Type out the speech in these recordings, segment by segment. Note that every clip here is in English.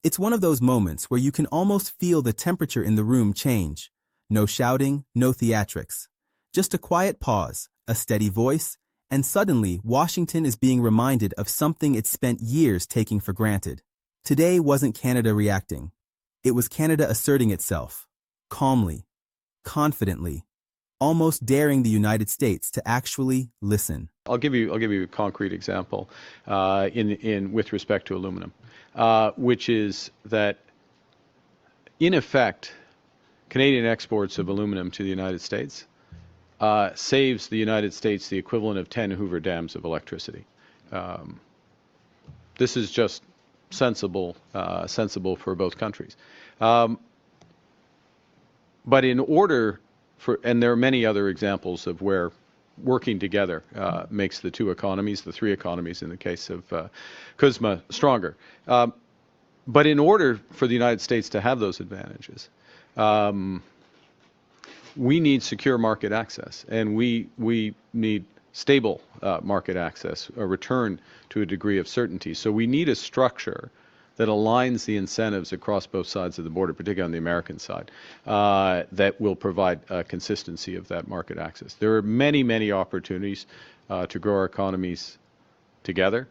It's one of those moments where you can almost feel the temperature in the room change. No shouting, no theatrics. Just a quiet pause, a steady voice, and suddenly Washington is being reminded of something it spent years taking for granted. Today wasn't Canada reacting. It was Canada asserting itself, calmly, confidently, almost daring the United States to actually listen. I'll give you a concrete example with respect to aluminum, which is that in effect, Canadian exports of aluminum to the United States saves the United States the equivalent of 10 Hoover dams of electricity. This is just sensible for both countries. But in order for, and there are many other examples of where working together makes the two economies, the three economies in the case of CUSMA, stronger. But in order for the United States to have those advantages, we need secure market access, and we need stable market access, a return to a degree of certainty. So we need a structure that aligns the incentives across both sides of the border, particularly on the American side, that will provide consistency of that market access. There are many, many opportunities to grow our economies together,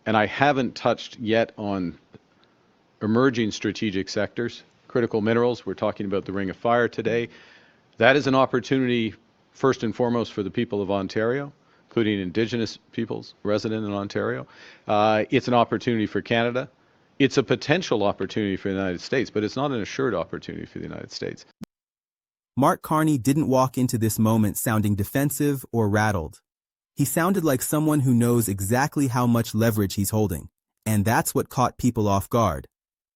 and I haven't touched yet on emerging strategic sectors, critical minerals. We're talking about the Ring of Fire today. That is an opportunity, first and foremost, for the people of Ontario, including Indigenous peoples resident in Ontario. It's an opportunity for Canada. It's a potential opportunity for the United States, but it's not an assured opportunity for the United States. Mark Carney didn't walk into this moment sounding defensive or rattled. He sounded like someone who knows exactly how much leverage he's holding, and that's what caught people off guard.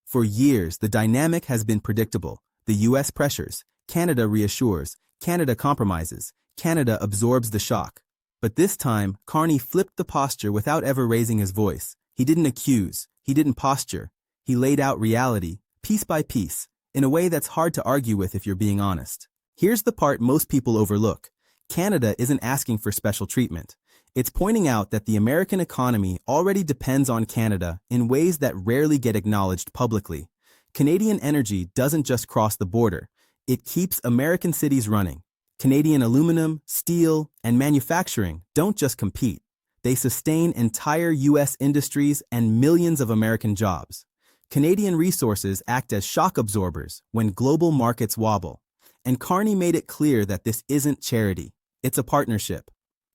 For years, the dynamic has been predictable. The U.S. pressures, Canada reassures, Canada compromises, Canada absorbs the shock. But this time, Carney flipped the posture without ever raising his voice. He didn't accuse, he didn't posture. He laid out reality, piece by piece, in a way that's hard to argue with if you're being honest. Here's the part most people overlook. Canada isn't asking for special treatment. It's pointing out that the American economy already depends on Canada in ways that rarely get acknowledged publicly. Canadian energy doesn't just cross the border. It keeps American cities running. Canadian aluminum, steel, and manufacturing don't just compete. They sustain entire U.S. industries and millions of American jobs. Canadian resources act as shock absorbers when global markets wobble. And Carney made it clear that this isn't charity. It's a partnership.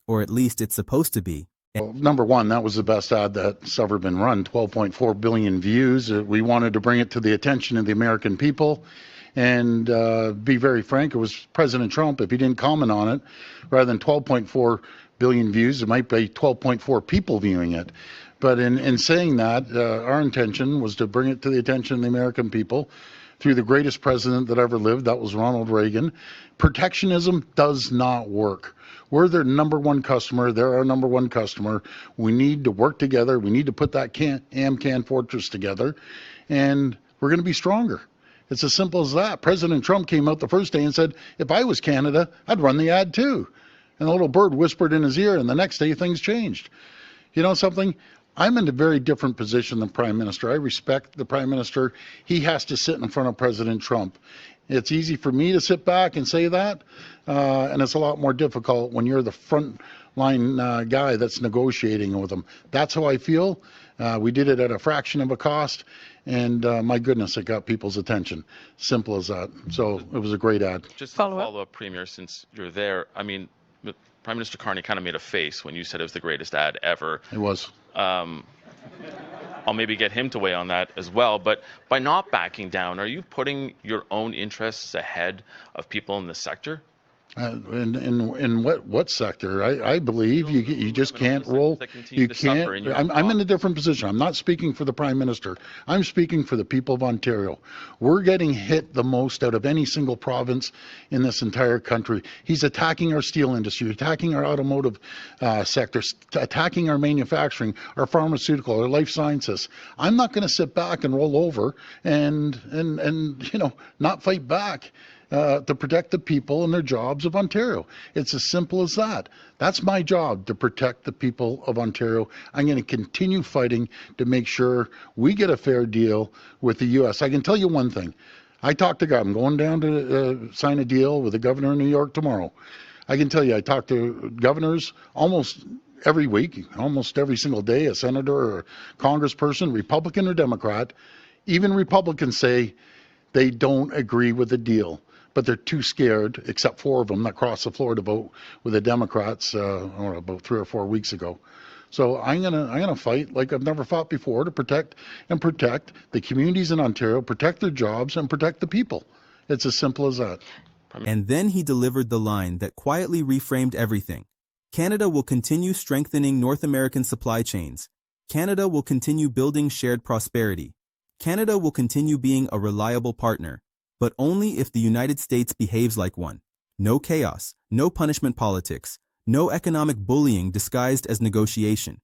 Or at least it's supposed to be. Well, number one, that was the best ad that's ever been run, 12.4 billion views. We wanted to bring it to the attention of the American people. And be very frank, it was President Trump. If he didn't comment on it, rather than 12.4 billion views, it might be 12.4 people viewing it. But in saying that, our intention was to bring it to the attention of the American people through the greatest president that ever lived. That was Ronald Reagan. Protectionism does not work. We're their number one customer. They're our number one customer. We need to work together. We need to put that AmCan fortress together, and we're going to be stronger. It's as simple as that. President Trump came out the first day and said, if I was Canada, I'd run the ad too. And the little bird whispered in his ear, and the next day things changed. You know something? I'm in a very different position than Prime Minister. I respect the Prime Minister. He has to sit in front of President Trump. It's easy for me to sit back and say that, and it's a lot more difficult when you're the front line guy that's negotiating with him. That's how I feel. We did it at a fraction of a cost, and my goodness, it got people's attention. Simple as that. So it was a great ad. Just to follow up, Premier, since you're there, I mean, Prime Minister Carney kind of made a face when you said it was the greatest ad ever. It was. I'll maybe get him to weigh on that as well. But by not backing down, are you putting your own interests ahead of people in the sector? In what sector? I believe you just can't roll. You can't. I'm in a different position. I'm not speaking for the Prime Minister. I'm speaking for the people of Ontario. We're getting hit the most out of any single province in this entire country. He's attacking our steel industry, attacking our automotive sector, attacking our manufacturing, our pharmaceutical, our life sciences. I'm not going to sit back and roll over and not fight back. to protect the people and their jobs of Ontario. It's as simple as that. That's my job, to protect the people of Ontario. I'm going to continue fighting to make sure we get a fair deal with the U.S. I can tell you one thing. I talked to God. I'm going down to sign a deal with the governor of New York tomorrow. I can tell you, I talk to governors almost every week, almost every single day, a senator or a congressperson, Republican or Democrat. Even Republicans say they don't agree with the deal, but they're too scared, except 4 of them that crossed the floor to vote with the Democrats about 3 or 4 weeks ago. So I'm gonna fight like I've never fought before to protect the communities in Ontario, protect their jobs, and protect the people. It's as simple as that. And then he delivered the line that quietly reframed everything. Canada will continue strengthening North American supply chains. Canada will continue building shared prosperity. Canada will continue being a reliable partner, but only if the United States behaves like one. No chaos, no punishment politics, no economic bullying disguised as negotiation.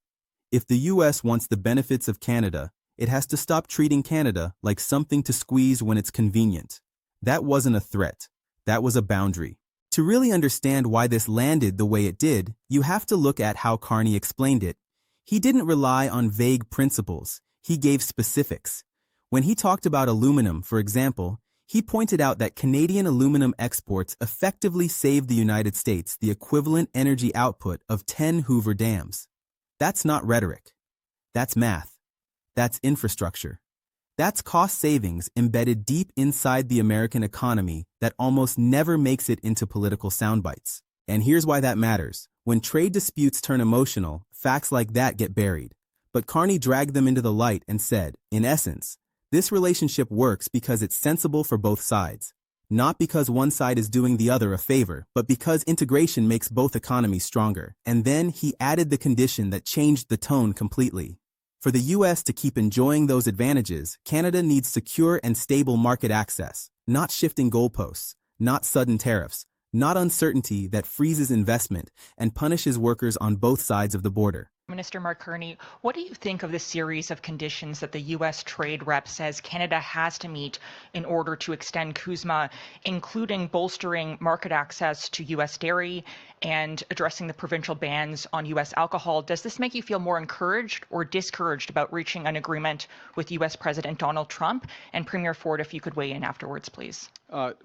If the U.S. wants the benefits of Canada, it has to stop treating Canada like something to squeeze when it's convenient. That wasn't a threat. That was a boundary. To really understand why this landed the way it did, you have to look at how Carney explained it. He didn't rely on vague principles. He gave specifics. When he talked about aluminum, for example, he pointed out that Canadian aluminum exports effectively saved the United States the equivalent energy output of 10 Hoover dams. That's not rhetoric. That's math. That's infrastructure. That's cost savings embedded deep inside the American economy that almost never makes it into political soundbites. And here's why that matters. When trade disputes turn emotional, facts like that get buried. But Carney dragged them into the light and said, in essence, this relationship works because it's sensible for both sides. Not because one side is doing the other a favor, but because integration makes both economies stronger. And then he added the condition that changed the tone completely. For the U.S. to keep enjoying those advantages, Canada needs secure and stable market access, not shifting goalposts, not sudden tariffs, not uncertainty that freezes investment and punishes workers on both sides of the border. Minister Mark Carney, what do you think of this series of conditions that the U.S. trade rep says Canada has to meet in order to extend CUSMA, including bolstering market access to U.S. dairy and addressing the provincial bans on U.S. alcohol? Does this make you feel more encouraged or discouraged about reaching an agreement with U.S. President Donald Trump? And Premier Ford, if you could weigh in afterwards, please.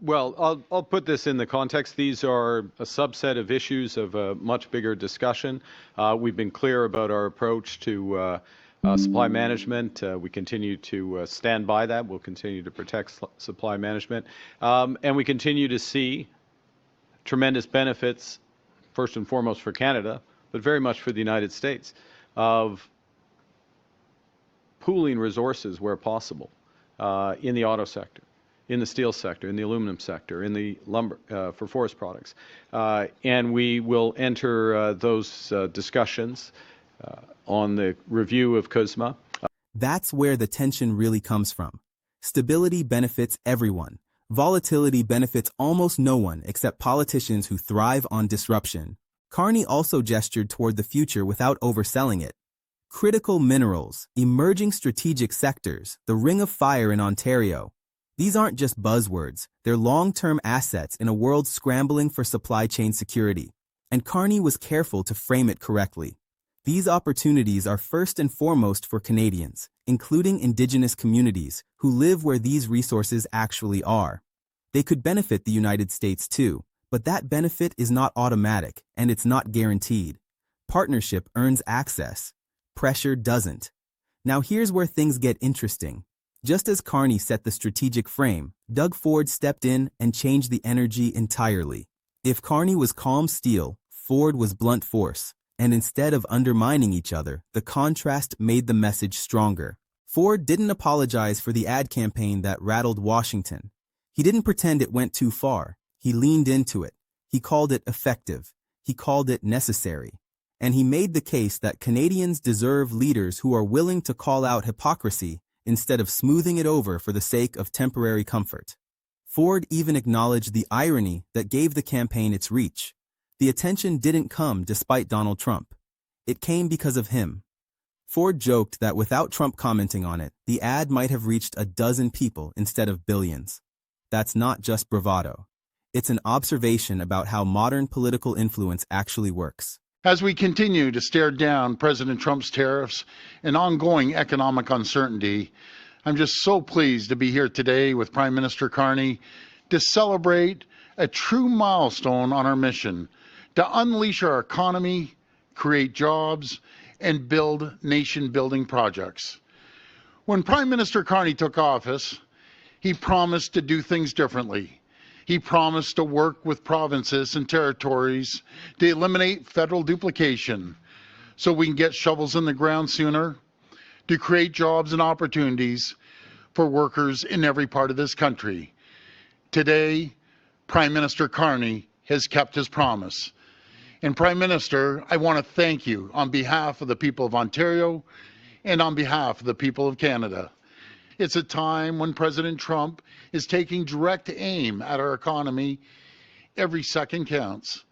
Well, I'll put this in the context. These are a subset of issues of a much bigger discussion. We've been clear about our approach to supply management. We continue to stand by that. We'll continue to protect supply management. And we continue to see tremendous benefits, first and foremost for Canada, but very much for the United States, of pooling resources where possible in the auto sector, in the steel sector, in the aluminum sector, in the lumber for forest products. And we will enter those discussions on the review of CUSMA. That's where the tension really comes from. Stability benefits everyone. Volatility benefits almost no one except politicians who thrive on disruption. Carney also gestured toward the future without overselling it. Critical minerals, emerging strategic sectors, the Ring of Fire in Ontario. These aren't just buzzwords, they're long-term assets in a world scrambling for supply chain security. And Carney was careful to frame it correctly. These opportunities are first and foremost for Canadians, including Indigenous communities, who live where these resources actually are. They could benefit the United States too, but that benefit is not automatic, and it's not guaranteed. Partnership earns access. Pressure doesn't. Now here's where things get interesting. Just as Carney set the strategic frame, Doug Ford stepped in and changed the energy entirely. If Carney was calm steel, Ford was blunt force. And instead of undermining each other, the contrast made the message stronger. Ford didn't apologize for the ad campaign that rattled Washington. He didn't pretend it went too far. He leaned into it. He called it effective. He called it necessary. And he made the case that Canadians deserve leaders who are willing to call out hypocrisy instead of smoothing it over for the sake of temporary comfort. Ford even acknowledged the irony that gave the campaign its reach. The attention didn't come despite Donald Trump. It came because of him. Ford joked that without Trump commenting on it, the ad might have reached a dozen people instead of billions. That's not just bravado. It's an observation about how modern political influence actually works. As we continue to stare down President Trump's tariffs and ongoing economic uncertainty, I'm just so pleased to be here today with Prime Minister Carney to celebrate a true milestone on our mission to unleash our economy, create jobs, and build nation-building projects. When Prime Minister Carney took office, he promised to do things differently. He promised to work with provinces and territories to eliminate federal duplication so we can get shovels in the ground sooner, to create jobs and opportunities for workers in every part of this country. Today, Prime Minister Carney has kept his promise. And Prime Minister, I want to thank you on behalf of the people of Ontario and on behalf of the people of Canada. It's a time when President Trump is taking direct aim at our economy. Every second counts.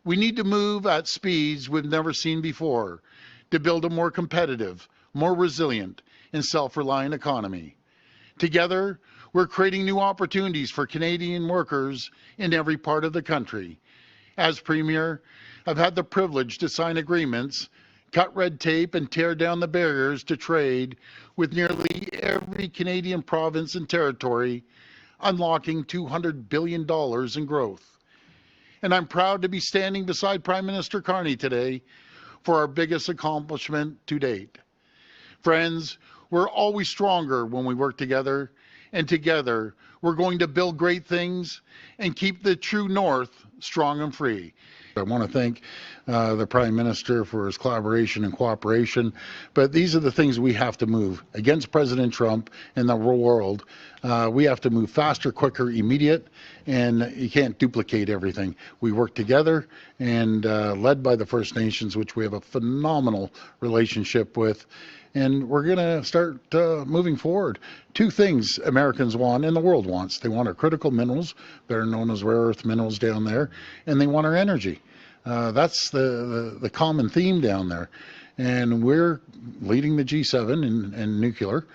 We need to move at speeds we've never seen before to build a more competitive, more resilient, and self-reliant economy. Together, we're creating new opportunities for Canadian workers in every part of the country. As Premier, I've had the privilege to sign agreements, cut red tape, and tear down the barriers to trade with nearly every Canadian province and territory, unlocking $200 billion in growth. And I'm proud to be standing beside Prime Minister Carney today for our biggest accomplishment to date. Friends, we're always stronger when we work together, and together we're going to build great things and keep the true north strong and free. I want to thank the Prime Minister for his collaboration and cooperation, but these are the things we have to move against President Trump and the world. We have to move faster, quicker, immediate, and you can't duplicate everything. We work together and led by the First Nations, which we have a phenomenal relationship with. And we're going to start moving forward. Two things Americans want and the world wants. They want our critical minerals, better known as rare earth minerals down there, and they want our energy. That's the common theme down there. And we're leading the G7 in nuclear,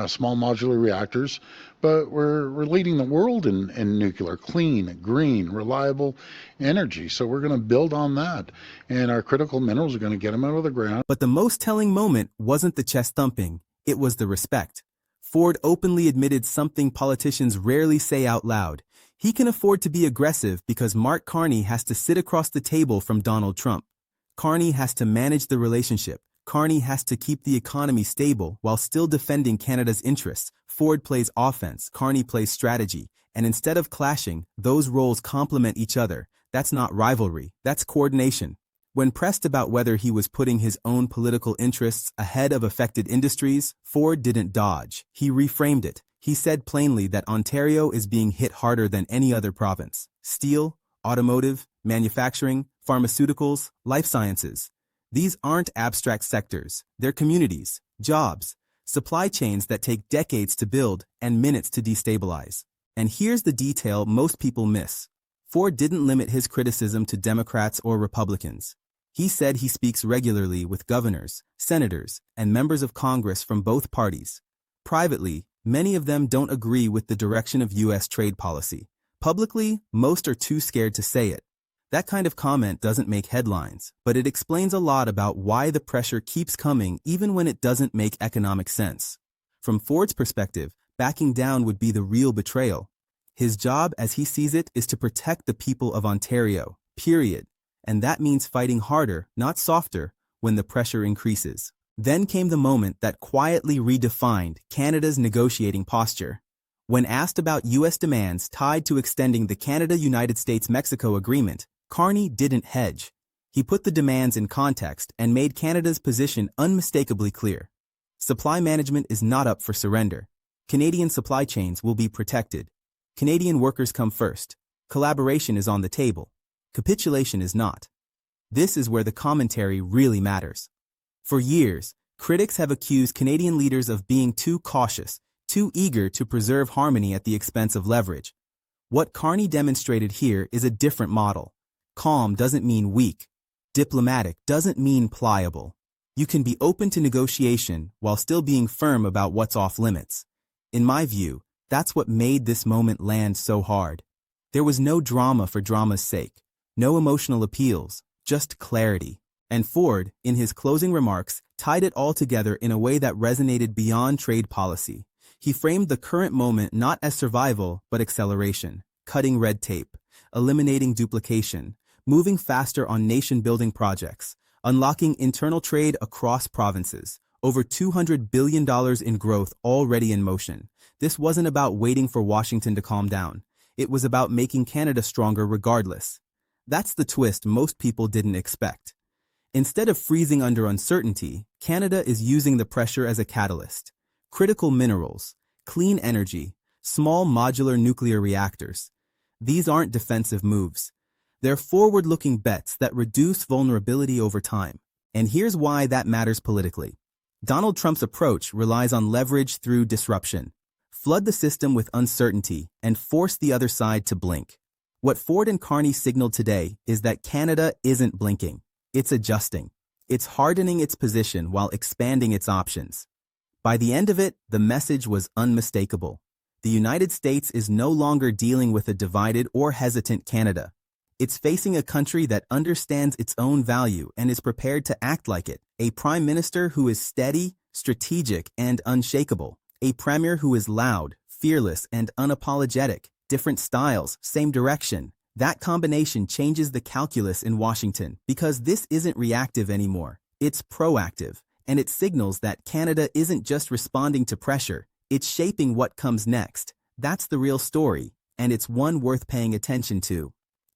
small modular reactors, but we're leading the world in nuclear, clean, green, reliable energy. So we're going to build on that. And our critical minerals are going to get them out of the ground. But the most telling moment wasn't the chest thumping, it was the respect. Ford openly admitted something politicians rarely say out loud. He can afford to be aggressive because Mark Carney has to sit across the table from Donald Trump. Carney has to manage the relationship. Carney has to keep the economy stable while still defending Canada's interests. Ford plays offense, Carney plays strategy, and instead of clashing, those roles complement each other. That's not rivalry, that's coordination. When pressed about whether he was putting his own political interests ahead of affected industries, Ford didn't dodge. He reframed it. He said plainly that Ontario is being hit harder than any other province. Steel, automotive, manufacturing, pharmaceuticals, life sciences. These aren't abstract sectors. They're communities, jobs, supply chains that take decades to build and minutes to destabilize. And here's the detail most people miss. Ford didn't limit his criticism to Democrats or Republicans. He said he speaks regularly with governors, senators, and members of Congress from both parties. Privately, many of them don't agree with the direction of U.S. trade policy. Publicly, most are too scared to say it. That kind of comment doesn't make headlines, but it explains a lot about why the pressure keeps coming even when it doesn't make economic sense. From Ford's perspective, backing down would be the real betrayal. His job, as he sees it, is to protect the people of Ontario, period. And that means fighting harder, not softer, when the pressure increases. Then came the moment that quietly redefined Canada's negotiating posture. When asked about U.S. demands tied to extending the Canada-United States-Mexico agreement, Carney didn't hedge. He put the demands in context and made Canada's position unmistakably clear. Supply management is not up for surrender. Canadian supply chains will be protected. Canadian workers come first. Collaboration is on the table. Capitulation is not. This is where the commentary really matters. For years, critics have accused Canadian leaders of being too cautious, too eager to preserve harmony at the expense of leverage. What Carney demonstrated here is a different model. Calm doesn't mean weak. Diplomatic doesn't mean pliable. You can be open to negotiation while still being firm about what's off limits. In my view, that's what made this moment land so hard. There was no drama for drama's sake, no emotional appeals, just clarity. And Ford, in his closing remarks, tied it all together in a way that resonated beyond trade policy. He framed the current moment not as survival, but acceleration, cutting red tape, eliminating duplication, moving faster on nation-building projects, unlocking internal trade across provinces, over $200 billion in growth already in motion. This wasn't about waiting for Washington to calm down. It was about making Canada stronger regardless. That's the twist most people didn't expect. Instead of freezing under uncertainty, Canada is using the pressure as a catalyst. Critical minerals, clean energy, small modular nuclear reactors. These aren't defensive moves. They're forward-looking bets that reduce vulnerability over time. And here's why that matters politically. Donald Trump's approach relies on leverage through disruption. Flood the system with uncertainty and force the other side to blink. What Ford and Carney signaled today is that Canada isn't blinking. It's adjusting. It's hardening its position while expanding its options. By the end of it, the message was unmistakable. The United States is no longer dealing with a divided or hesitant Canada. It's facing a country that understands its own value and is prepared to act like it. A prime minister who is steady, strategic, and unshakable. A premier who is loud, fearless, and unapologetic. Different styles, same direction. That combination changes the calculus in Washington because this isn't reactive anymore. It's proactive, and it signals that Canada isn't just responding to pressure, it's shaping what comes next. That's the real story, and it's one worth paying attention to.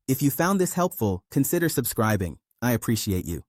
If you found this helpful, consider subscribing. I appreciate you.